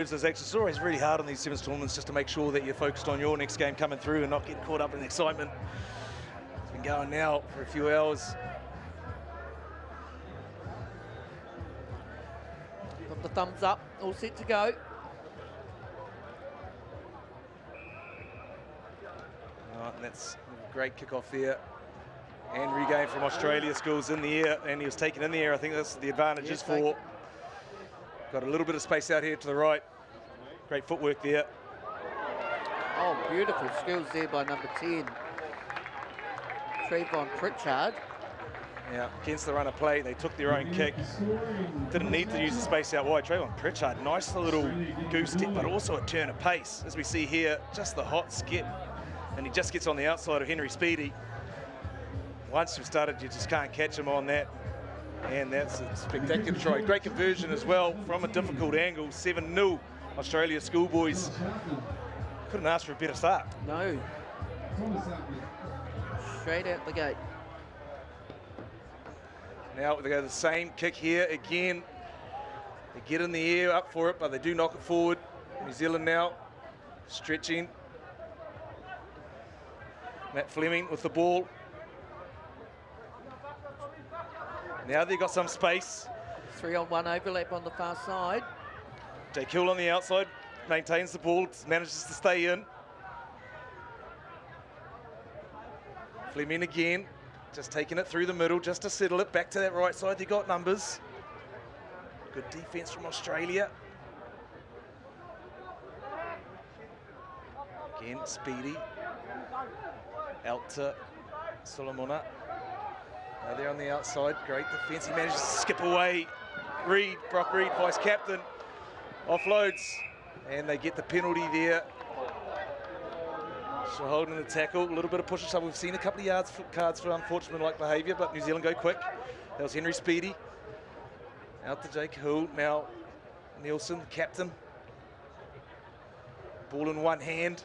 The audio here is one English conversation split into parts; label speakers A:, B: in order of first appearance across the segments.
A: It's always really hard on these sevens tournaments just to make sure that you're focused on your next game coming through and not get caught up in the excitement. It's been going now for a few hours.
B: Got the thumbs up, all set to go.
A: And that's a great kickoff there. And regain from Australia. Schools in the air, and he was taken in the air. I think that's the advantages for. Got a little bit of space out here to the right. Great footwork there.
B: Oh, beautiful skills there by number 10. Treyvon Pritchard.
A: Yeah, against the runner play, they took their own kick. Didn't need to use the space out wide. Treyvon Pritchard, nice little goose step, but also a turn of pace. As we see here, just the hot skip. And he just gets on the outside of Henry Speedy. Once you've started, you just can't catch him on that. And that's a spectacular try. Great conversion as well from a difficult angle. 7-0 Australia Schoolboys. Couldn't ask for a better start.
B: No. Straight out the gate.
A: Now they go the same kick here again. They get in the air, up for it, but they do knock it forward. New Zealand now stretching. Matt Fleming with the ball. Now they've got some space.
B: 3-on-1 overlap on the far side.
A: Jake Hill on the outside, maintains the ball, manages to stay in. Fleming again, just taking it through the middle, just to settle it. Back to that right side, they got numbers. Good defense from Australia. Again, Speedy. Out to Solomona. Now they're on the outside, great defense. He manages to skip away. Reed, Brock Reed, vice captain, offloads, and they get the penalty there. So holding the tackle, a little bit of push and shove. We've seen a couple of cards for unfortunate-like behaviour, but New Zealand go quick. That was Henry Speedy. Out to Jake Hill, now Nielsen, captain. Ball in one hand.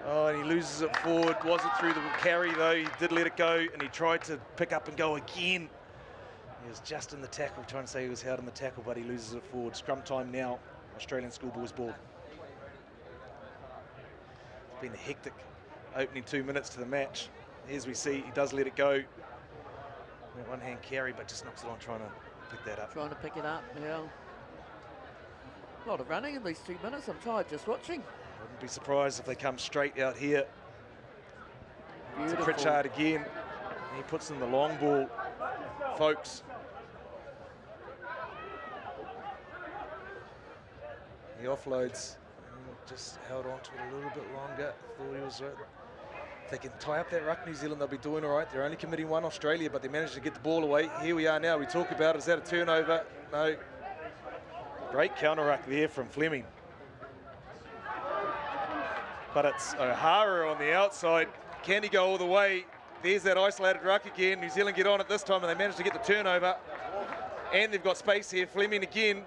A: Oh, and he loses it forward. Wasn't through the carry, though. He did let it go, and he tried to pick up and go again. He was just in the tackle, trying to say he was held in the tackle, but he loses it forward. Scrum time now, Australian Schoolboys ball. It's been a hectic opening 2 minutes to the match. As we see, he does let it go. That one-hand carry, but just knocks it on, trying to pick that up.
B: Trying to pick it up, yeah. A lot of running in these 2 minutes. I'm tired just watching.
A: Wouldn't be surprised if they come straight out here.
B: Beautiful.
A: To Pritchard again. He puts in the long ball, folks. He offloads, just held on to it a little bit longer. Thought he was right. If they can tie up that ruck, New Zealand, they'll be doing all right. They're only committing one, Australia, but they managed to get the ball away. Here we are now. We talk about it. Is that a turnover? No. Great counter ruck there from Fleming. But it's O'Hara on the outside. Can he go all the way? There's that isolated ruck again. New Zealand get on it this time, and they manage to get the turnover. And they've got space here. Fleming again.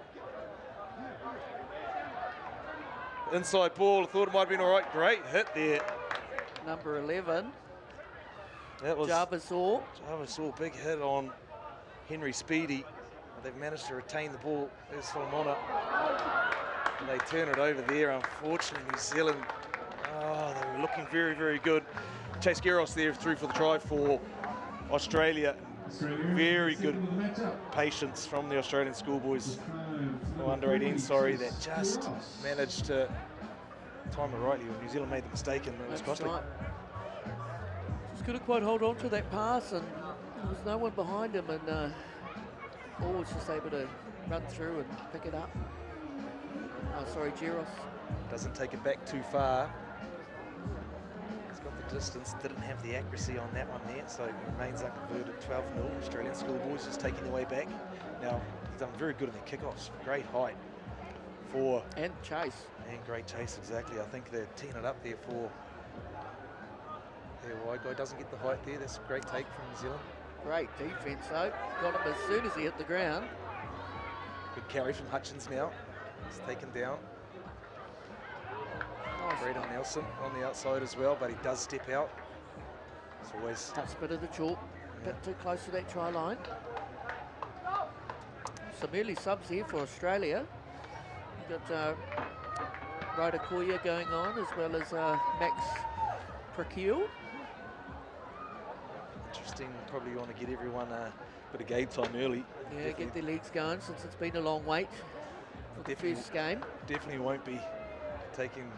A: Inside ball. I thought it might have been all right. Great hit there.
B: Number 11.
A: That was
B: Jarvis-Orr.
A: Jarvis-Orr, big hit on Henry Speedy. They've managed to retain the ball. There's Solomona. They turn it over there. Unfortunately, New Zealand, they were looking very, very good. Chase Garros there through for the try for Australia. Very good patience from the Australian Schoolboys. Oh, under 18, sorry, that just managed to time it rightly when New Zealand made the mistake, and it was costly.
B: Right. Just couldn't quite hold on to that pass, and there was no one behind him, and Paul was just able to run through and pick it up. Oh, sorry, Giros.
A: Doesn't take it back too far. He's got the distance, didn't have the accuracy on that one there, so it remains unconverted. 12-0. Australian Schoolboys just taking their way back. Now, he's done very good in the kickoffs. Great height for...
B: And chase.
A: And great chase, exactly. I think they're teeing it up there for their wide guy. Doesn't get the height there. That's a great take from New Zealand.
B: Great defense, though. Got him as soon as he hit the ground.
A: Good carry from Hutchins now. He's taken down.
B: Nice.
A: Great on Nelson on the outside as well, but he does step out. It's always...
B: That's a bit of the chalk. A bit too close to that try line. Some early subs here for Australia. You've got Ryder Koya going on, as well as Max Prakil.
A: Interesting, probably want to get everyone a bit of game time early.
B: Yeah, get their legs going since it's been a long wait for the first game.
A: Definitely won't be taking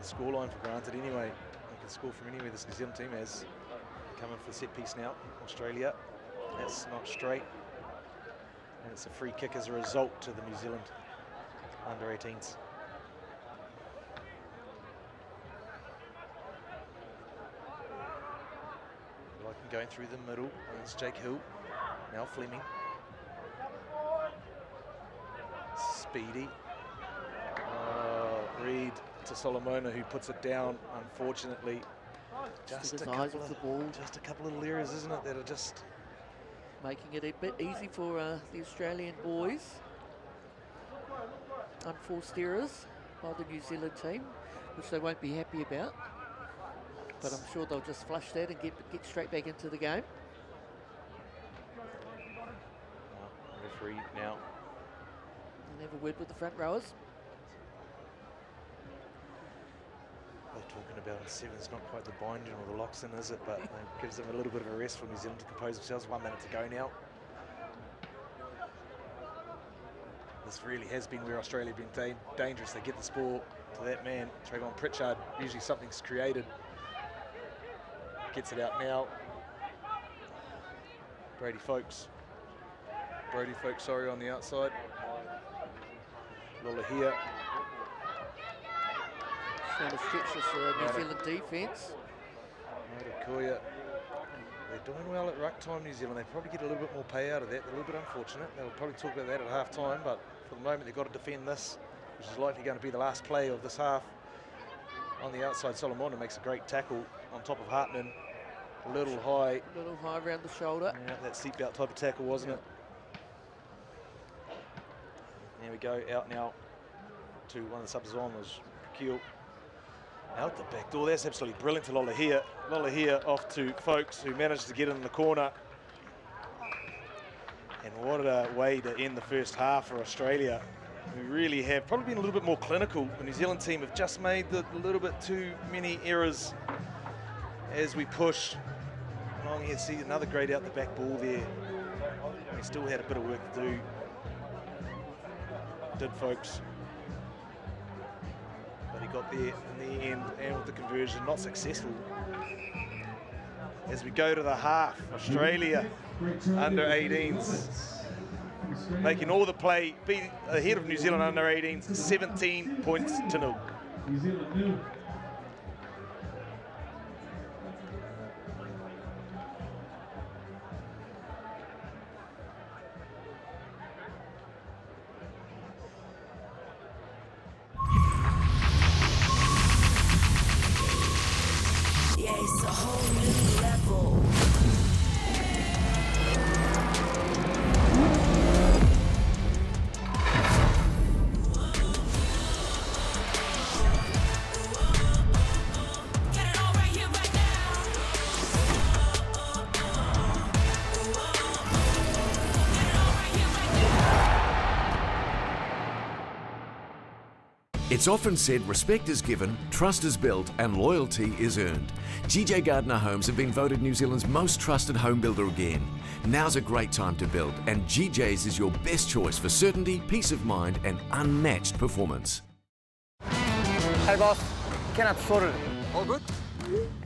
A: the scoreline for granted anyway. They can score from anywhere this New Zealand team has. Coming for the set piece now, Australia. That's not straight. And it's a free kick as a result to the New Zealand under-18s. Like him going through the middle, and it's Jake Hill. Now Fleming. Speedy. Reed to Solomona, who puts it down, unfortunately. Just a couple of little areas, isn't it, that are just
B: making it a bit easy for the Australian boys. Unforced errors by the New Zealand team, which they won't be happy about. But I'm sure they'll just flush that and get straight back into the game.
A: Referee now.
B: And have a word with the front rowers.
A: Talking about in sevens, not quite the binding or the locks in, is it? But it gives them a little bit of a rest for New Zealand to compose themselves. 1 minute to go now. This really has been where Australia have been dangerous. They get the ball to that man, Treyvon Pritchard. Usually something's created. Gets it out now. Brody Folkes, sorry, on the outside. Lola here.
B: Trying to stretch this New Zealand defence.
A: Koya. They're doing well at ruck time, New Zealand. They probably get a little bit more pay out of that. They're a little bit unfortunate. They'll probably talk about that at half time, but for the moment they've got to defend this, which is likely going to be the last play of this half. On the outside, Solomona makes a great tackle on top of Hartman. A little high.
B: A little high around the shoulder.
A: Yeah, that seatbelt type of tackle, wasn't it? There we go, out now to one of the subs on was Keel. Out the back door, that's absolutely brilliant to Lola here. Lola here off to Folkes, who managed to get in the corner. And what a way to end the first half for Australia, who really have probably been a little bit more clinical. The New Zealand team have just made a little bit too many errors as we push along here. See another great out the back ball there. We still had a bit of work to do. Did Folkes. But he got there in the end, and with the conversion, not successful. As we go to the half, Australia under 18s making all the play, be ahead of New Zealand under 18s, 17 points to 0.
C: New Zealand nil.
D: It's a whole new level. Get it all right here, right now. Get it all right here, right now.
E: It's often said respect is given, trust is built, and loyalty is earned. GJ Gardner Homes have been voted New Zealand's most trusted home builder again. Now's a great time to build, and GJ's is your best choice for certainty, peace of mind, and unmatched performance.
F: Hey boss, Kenneth sorted. All good?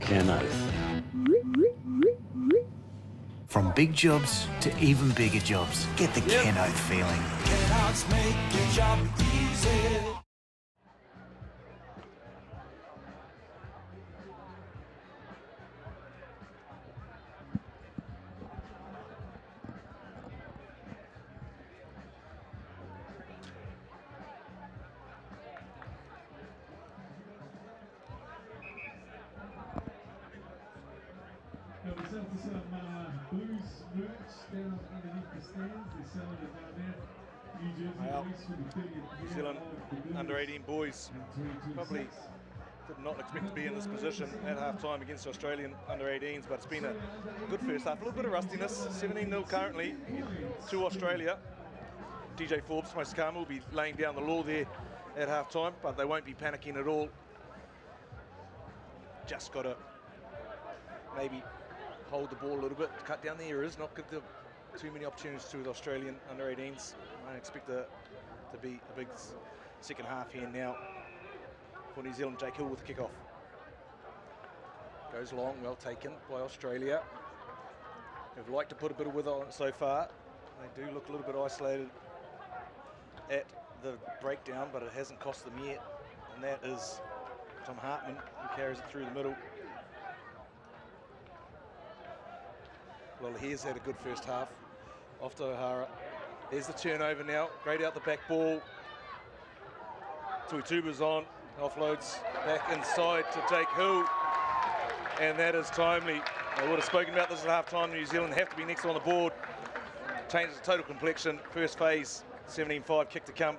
G: Kenneth. From big jobs to even bigger jobs, get the Kenneth feeling.
D: Kenneth's make your job easy.
C: Now we sell to some blues merch down underneath the stands. They're selling it down there. New Jersey
A: Well,
C: release for the 30th
A: New
C: year
A: Zealand
C: of the Blues
A: under 18 boys
C: in 2026.
A: probably did not expect to be in this position at half-time against Australian under 18s, but it's been a good first half. A little bit of rustiness, 17-0 currently to Australia. DJ Forbes, most calm, will be laying down the law there at half-time, but they won't be panicking at all. Just got to maybe hold the ball a little bit, cut down the errors, not give them too many opportunities to the Australian under-18s. I expect to be a big second half here now for New Zealand. Jake Hill with the kickoff. Goes long, well taken by Australia. They've liked to put a bit of wither on it so far. They do look a little bit isolated at the breakdown, but it hasn't cost them yet. And that is Tom Hartman, who carries it through the middle. Well, he's had a good first half. Off to O'Hara. There's the turnover now. Great out the back ball. Tuituba's on. Offloads back inside to Jake Hill. And that is timely. I would have spoken about this at half-time. New Zealand have to be next on the board. Changes the total complexion. First phase, 17-5, kick to come.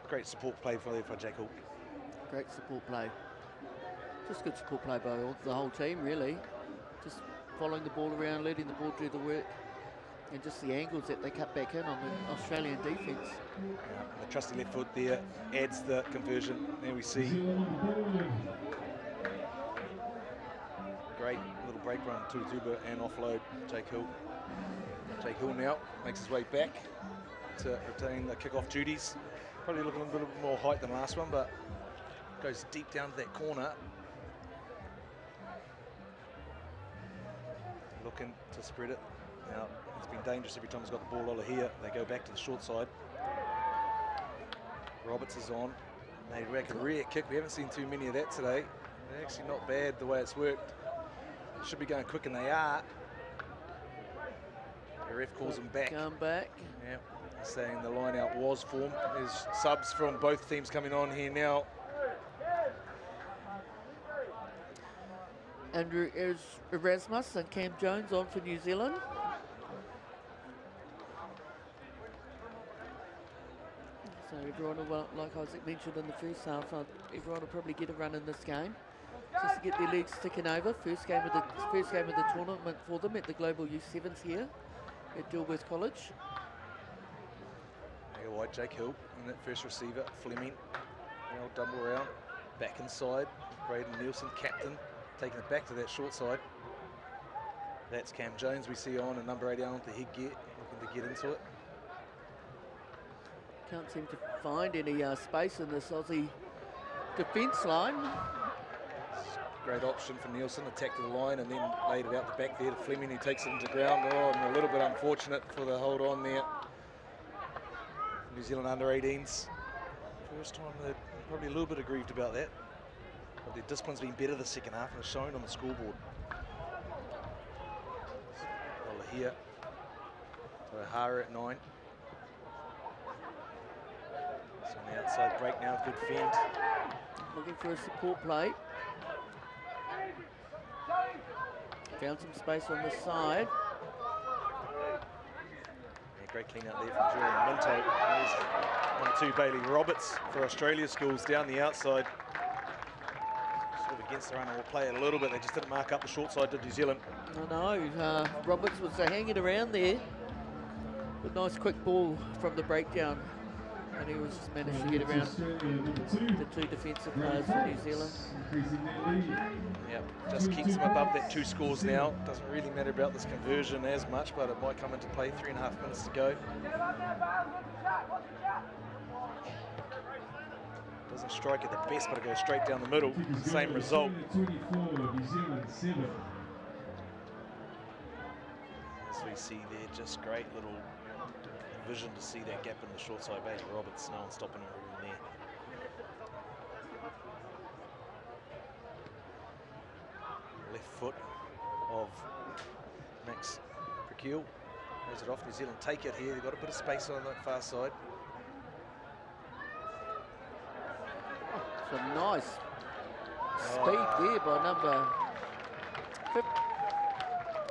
A: Great support play for Jake Hill.
B: Great support play. Just good support play by the whole team, really. Just following the ball around, letting the ball do the work, and just the angles that they cut back in on the Australian defence.
A: The trusty left foot there adds the conversion. There we see. Great little break run, Tuituba and offload, Jake Hill. Jake Hill now makes his way back to retain the kickoff duties. Probably looking a little bit more height than last one, but goes deep down to that corner. Looking to spread it. Now, it's been dangerous every time he's got the ball over here. They go back to the short side. Roberts is on. They rack a rear kick. We haven't seen too many of that today. They're actually not bad the way it's worked. Should be going quick, and they are. The ref calls them back.
B: Come back.
A: Yeah, saying the line out was formed. There's subs from both teams coming on here now.
B: Andrew Erasmus and Cam Jones on for New Zealand. So everyone will, like Isaac mentioned in the first half, everyone will probably get a run in this game, just to get their legs ticking over. First game of the tournament for them at the Global U18s here at Dilworth College.
A: Mega wide, Jake Hill in that first receiver. Fleming, now double around, back inside. Braden Nielsen, captain, taking it back to that short side. That's Cam Jones we see on, and number 8 on to headgear, looking to get into it.
B: Can't seem to find any space in this Aussie defence line.
A: Great option for Nielsen, attack to the line and then laid it out the back there to Fleming, who takes it into ground. Oh, and a little bit unfortunate for the hold on there. New Zealand under-18s. First time they're probably a little bit aggrieved about that. But their discipline's been better the second half, and it's shown on the scoreboard. Well, here to O'Hara at 9. So on the outside break now, good fend.
B: Looking for a support play. Found some space on the side.
A: Yeah, great clean out there from Julian Minto. There's 1-2 Bailey Roberts for Australia schools down the outside. Sort of against the run, and will play it a little bit. They just didn't mark up the short side to New Zealand.
B: I know, Roberts was hanging around there. But nice quick ball from the breakdown. And he was just managed to get around the two defensive players for New Zealand.
A: Yep, just keeps them above that 2 scores now. Doesn't really matter about this conversion as much, but it might come into play. 3.5 minutes to go. Doesn't strike at the best, but it goes straight down the middle. Same result. As we see there, just great little vision to see that gap in the short side. Bailey Roberts, no one stopping him there. Left foot of Max Pritchard. Throws it off. New Zealand take it here. They've got a bit of space on that far side.
B: Some nice speed there by number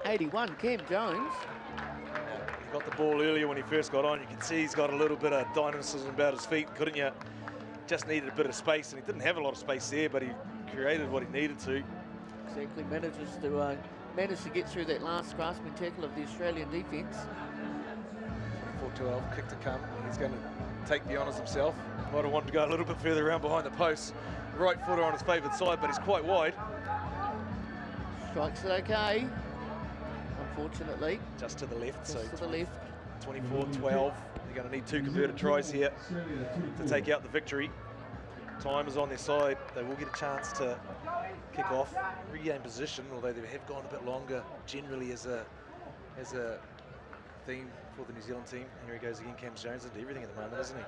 B: 81, Cam Jones.
A: He got the ball earlier when he first got on. You can see he's got a little bit of dynamism about his feet, couldn't you? Just needed a bit of space, and he didn't have a lot of space there, but he created what he needed to.
B: Exactly, managed to get through that last grasping tackle of the Australian defence.
A: 4-12, kick to come. He's going to take the honours himself. Might have wanted to go a little bit further around behind the post. Right footer on his favoured side, but he's quite wide.
B: Strikes it okay. Unfortunately.
A: Just to the left,
B: Just
A: so
B: to the left.
A: 24-12. You're going to need 2 converted tries here to take out the victory. Time is on their side. They will get a chance to kick off, regain position, although they have gone a bit longer generally as a theme for the New Zealand team. And here he goes again, Cam Jones into everything at the moment, isn't he?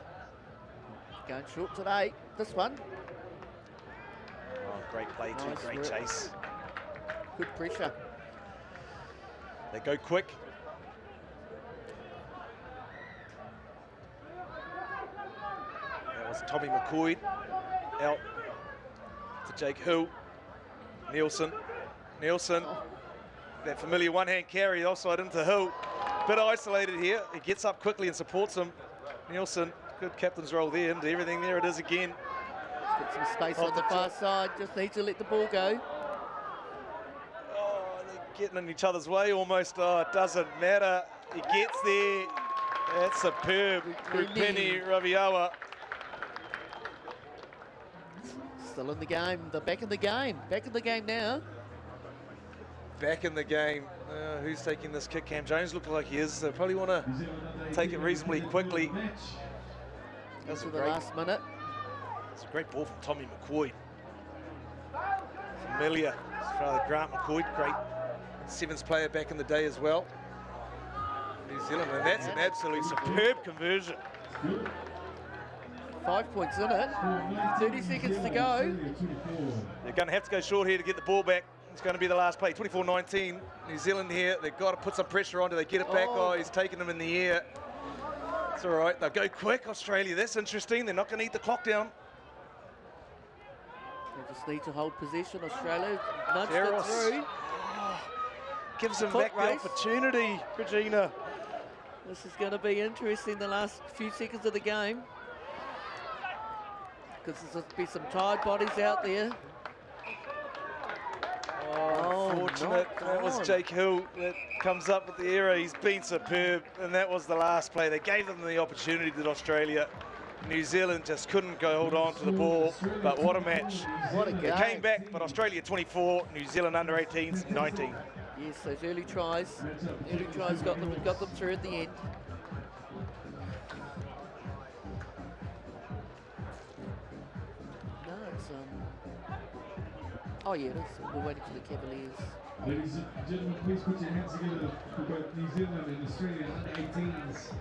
B: Going short today. This one.
A: Oh, great play too,
B: Nice
A: great
B: work.
A: chase.
B: Good pressure.
A: They go quick. That was Tommy McCoy out to Jake Hill. Nielsen. That familiar one-hand carry offside into Hill. Bit isolated here. He gets up quickly and supports him. Nielsen, good captain's role there into everything. There it is again.
B: Get some space
A: Off
B: on the
A: the
B: far
A: top.
B: side. Just need to let the ball go.
A: Oh, they're getting in each other's way almost. Oh, it doesn't matter. He gets there. That's superb. Rupini Raviawa.
B: Still in the game. They're back in the game. Back in the game now.
A: Back in the game. Who's taking this kick? Cam Jones looked like he is. They probably want to take it reasonably quickly. That's
B: To the last minute.
A: It's a great ball from Tommy McCoy. Familiar. His father Grant McCoy, great sevens player back in the day as well. New Zealand, and that's an absolutely superb conversion.
B: 5 points in it. 30 seconds to go.
A: They're going to have to go short here to get the ball back. It's going to be the last play. 24-19. New Zealand here. They've got to put some pressure on. Do they get it back?
B: Oh.
A: Oh, he's taking them in the air. It's all right. They'll go quick, Australia. That's interesting. They're not going to eat the clock down.
B: They just need to hold possession. Australia nudged it
A: Eros.
B: through.
A: Gives them
B: Foot
A: back the
B: race.
A: opportunity, Regina.
B: This is going to be interesting the last few seconds of the game. Because there's going to be some tired bodies out there.
A: Oh, unfortunate.
B: knocked
A: That was
B: on.
A: Jake Hill that comes up with the error. He's been superb, and that was the last play. They gave them the opportunity to Australia. New Zealand just couldn't go hold on to the ball, but what a match.
B: What a
A: They
B: game.
A: came back, but Australia 24, New Zealand under 18s 19.
B: Yes, those early tries got them through at the end. No, it's oh yeah, it is. We're waiting for the Cavaliers.
C: Ladies and gentlemen, please put your hands together for both New Zealand and Australia under 18s.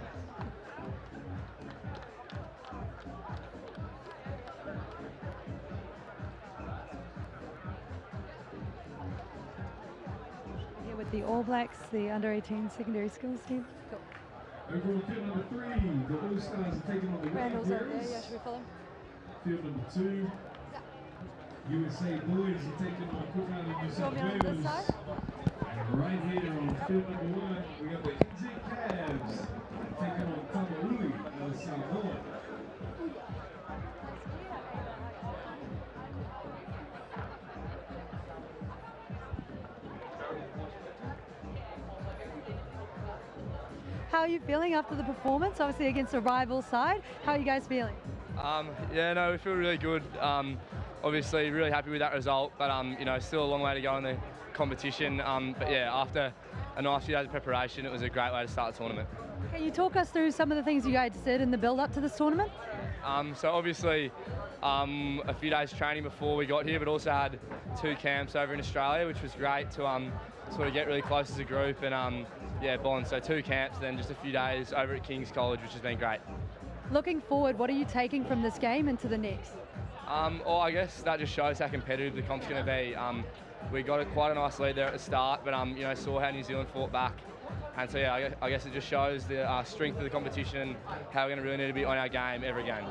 H: Here with the All Blacks, the under-18 secondary schools team.
C: Over on field number 3, the Blue Stars are taking on the
H: Randall's over there,
C: Warriors.
H: yeah, should we follow?
C: Field number 2, USA Boys are taking on Cook Island New
H: You
C: South
H: want me on this
C: Wales.
H: side?
C: And right here on field number 1, we got the NZ Cavs taking on Tamauli of Samoa.
H: How are you feeling after the performance? Obviously against a rival side. How are you guys feeling?
I: Yeah, no, we feel really good. Obviously, really happy with that result, but you know, still a long way to go in the competition. But yeah, after a nice few days of preparation, it was a great way to start the tournament.
H: Can you talk us through some of the things you guys did in the build-up to this tournament?
I: So obviously, a few days training before we got here, but also had 2 camps over in Australia, which was great to sort of get really close as a group and yeah, bond. So 2 camps, then just a few days over at King's College, which has been great.
H: Looking forward, what are you taking from this game into the next?
I: Well, I guess that just shows how competitive the comp's going to be. We got quite a nice lead there at the start, but you know, saw how New Zealand fought back, and so yeah, I guess it just shows the strength of the competition and how we're going to really need to be on our game every game.